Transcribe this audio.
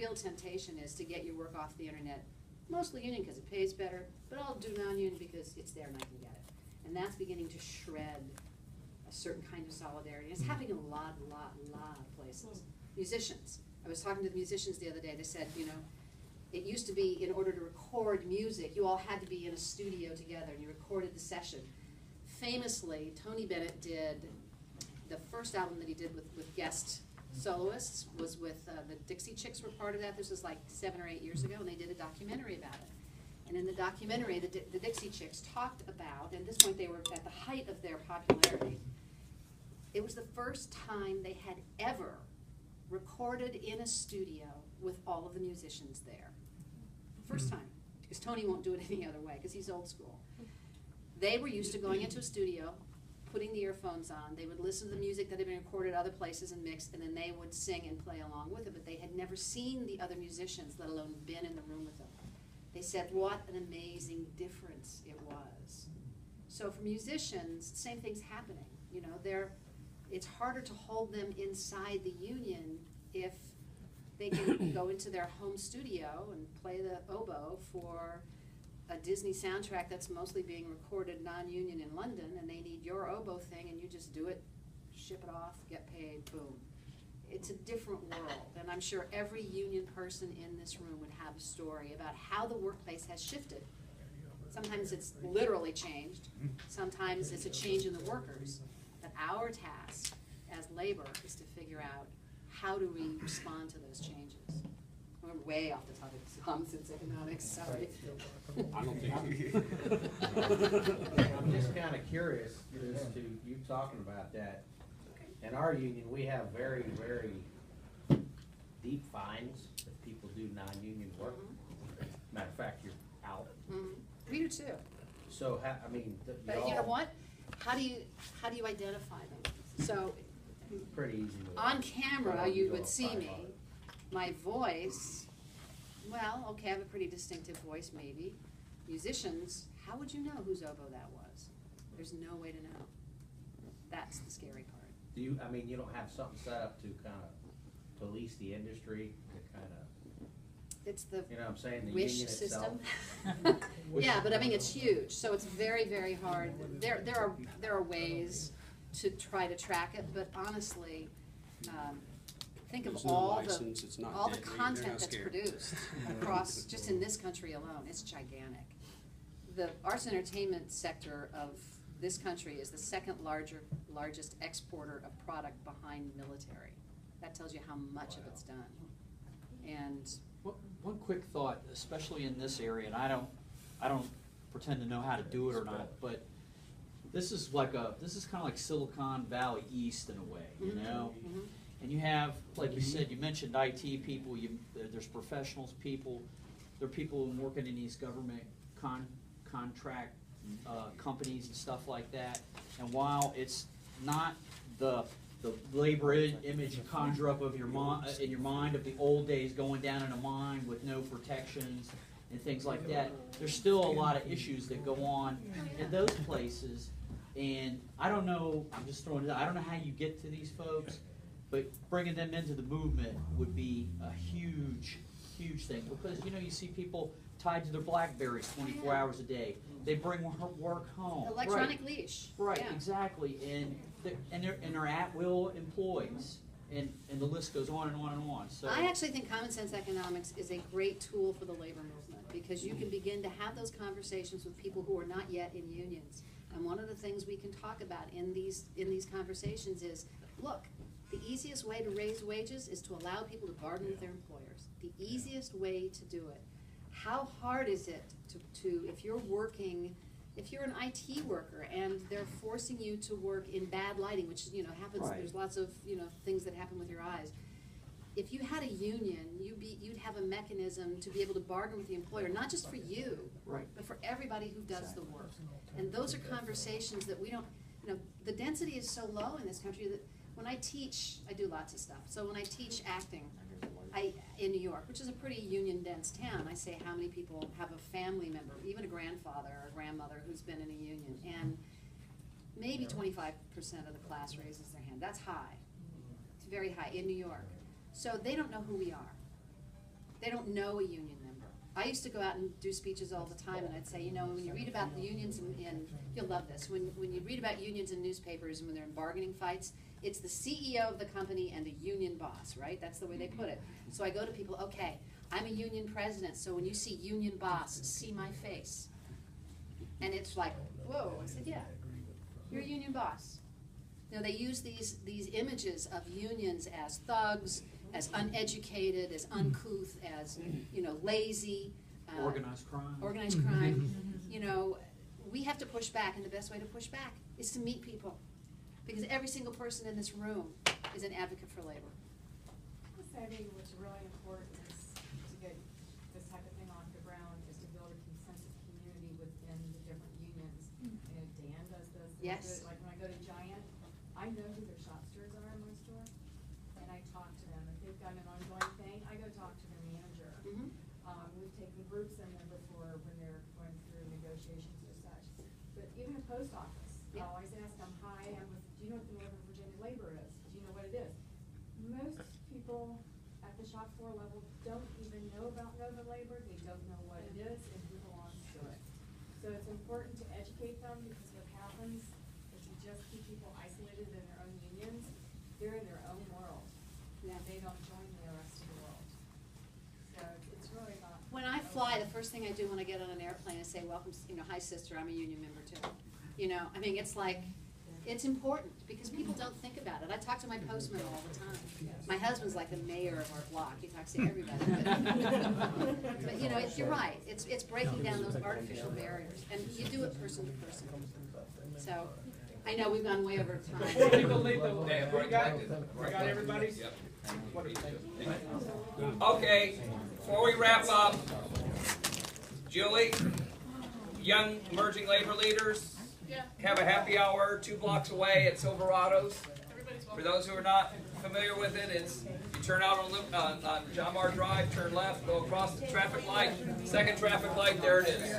real temptation is to get your work off the internet, mostly union because it pays better, but I'll do non-union because it's there and I can get it. And that's beginning to shred a certain kind of solidarity. It's happening in a lot of places. Musicians. I was talking to the musicians the other day. They said, you know, it used to be in order to record music, you all had to be in a studio together and you recorded the session. Famously, Tony Bennett did, the first album that he did with guest soloists was with the Dixie Chicks were part of that. This was like 7 or 8 years ago, and they did a documentary about it. And in the documentary, the Dixie Chicks talked about, and at this point they were at the height of their popularity, it was the first time they had ever recorded in a studio with all of the musicians there. First time, because Tony won't do it any other way, because he's old school. They were used to going into a studio, putting the earphones on, they would listen to the music that had been recorded other places and mixed, and then they would sing and play along with it, but they had never seen the other musicians, let alone been in the room with them. They said what an amazing difference it was. So for musicians, same thing's happening. You know, it's harder to hold them inside the union if they can go into their home studio and play the oboe for a Disney soundtrack that's mostly being recorded non-union in London, and they need your oboe thing, and you just do it, ship it off, get paid, boom. It's a different world, and I'm sure every union person in this room would have a story about how the workplace has shifted. Sometimes it's literally changed. Sometimes it's a change in the workers. But our task as labor is to figure out how do we respond to those changes. We're way off the topic of common sense economics, sorry. I don't think I'm just kind of curious as to you talking about that. In our union, we have very, very deep fines if people do non-union work. Matter of fact, you're out. We do too. So, I mean, But you know what? How do you identify them? So, pretty easy. on camera, you would see me. My voice, well, okay, I have a pretty distinctive voice, maybe. Musicians, how would you know whose oboe that was? There's no way to know. That's the scary part. Do you? I mean, you don't have something set up to kind of police the industry to kind of. It's the You know what I'm saying? The wish union system. itself. Yeah, but I mean, it's huge, so it's very, very hard. There are ways to try to track it, but honestly, think of There's no all license, it's not the deadly, they're content not that's scared. produced across, just in this country alone, it's gigantic. The arts and entertainment sector of this country is the second largest exporter of product behind military. That tells you how much of it's done. And one quick thought, especially in this area, and I don't pretend to know how to do it or not, but this is kind of like Silicon Valley East in a way, you know. And you have, like you said, you mentioned IT people. There's professionals people. There are people working in these government contract companies and stuff like that. And while it's not the labor image you conjure up of in your mind of the old days going down in a mine with no protections and things like that, there's still a lot of issues that go on in those places. And I don't know, I'm just throwing it out, I don't know how you get to these folks, but bringing them into the movement would be a huge, huge thing. Because, you know, you see people tied to their BlackBerries 24 hours a day. They bring work home. electronic leash. Right, Yeah. exactly. And they're at-will employees. And the list goes on and on and on. So I actually think common sense economics is a great tool for the labor movement because you can begin to have those conversations with people who are not yet in unions. And one of the things we can talk about in these conversations is, look, the easiest way to raise wages is to allow people to bargain with their employers. The easiest way to do it. How hard is it to if you're working, if you're an IT worker and they're forcing you to work in bad lighting, which, you know, happens, Right. There's lots of, you know, things that happen with your eyes. If you had a union, you'd have a mechanism to be able to bargain with the employer, not just for you, Right. but for everybody who does the work. And those are conversations that we don't, you know, the density is so low in this country that when I teach, I do lots of stuff. So when I teach acting, in New York, which is a pretty union-dense town, I say how many people have a family member, even a grandfather or a grandmother who's been in a union, and maybe 25% of the class raises their hand. That's high. It's very high in New York. So they don't know who we are. They don't know a union member. I used to go out and do speeches all the time, and I'd say, you know, when you read about the unions, and you'll love this, when you read about unions in newspapers and when they're in bargaining fights, it's the CEO of the company and the union boss, right? That's the way they put it. So I go to people, okay, I'm a union president, so when you see union boss, see my face. And it's like, whoa, I said, yeah, you're a union boss. You know, they use these images of unions as thugs, as uneducated, as uncouth, as, you know, lazy. Organized crime. Organized crime. You know, we have to push back, and the best way to push back is to meet people. Because every single person in this room is an advocate for labor. I think what's really important is to get this type of thing off the ground is to build a consensus community within the different unions. You know, Dan does this. they Yes. do it. Like when I go to Giant, I know who their shop stewards are in my store, and I talk to them. If they've got an ongoing thing, I go talk to their manager. Mhm. We've taken groups in there before when they're going through negotiations or such. But even a post office, I Yeah. always ask them, hi, do you know what the Northern Virginia labor is? Do you know what it is? Most people at the shop floor level don't even know about Nova labor, they don't know what it is and who belongs to it. So it's important to educate them, because what happens is you just keep people isolated in their own unions, they're in their own world. Yeah. And they don't join the rest of the world. So it's really not. When I fly, the first thing I do when I get on an airplane is say, welcome, you know, hi sister, I'm a union member too. You know, I mean, it's like, it's important, because people don't think about it. I talk to my postman all the time. My husband's like the mayor of our block, he talks to everybody. But you know, you're right, it's breaking down those artificial barriers, and you do it person to person. So, I know we've gone way over time. We got everybody's? Okay, before we wrap up, Julie, young emerging labor leaders, have a happy hour 2 blocks away at Silverado's. For those who are not familiar with it, it's you turn out on John Marr Drive, turn left, go across the traffic light, second traffic light, there it is.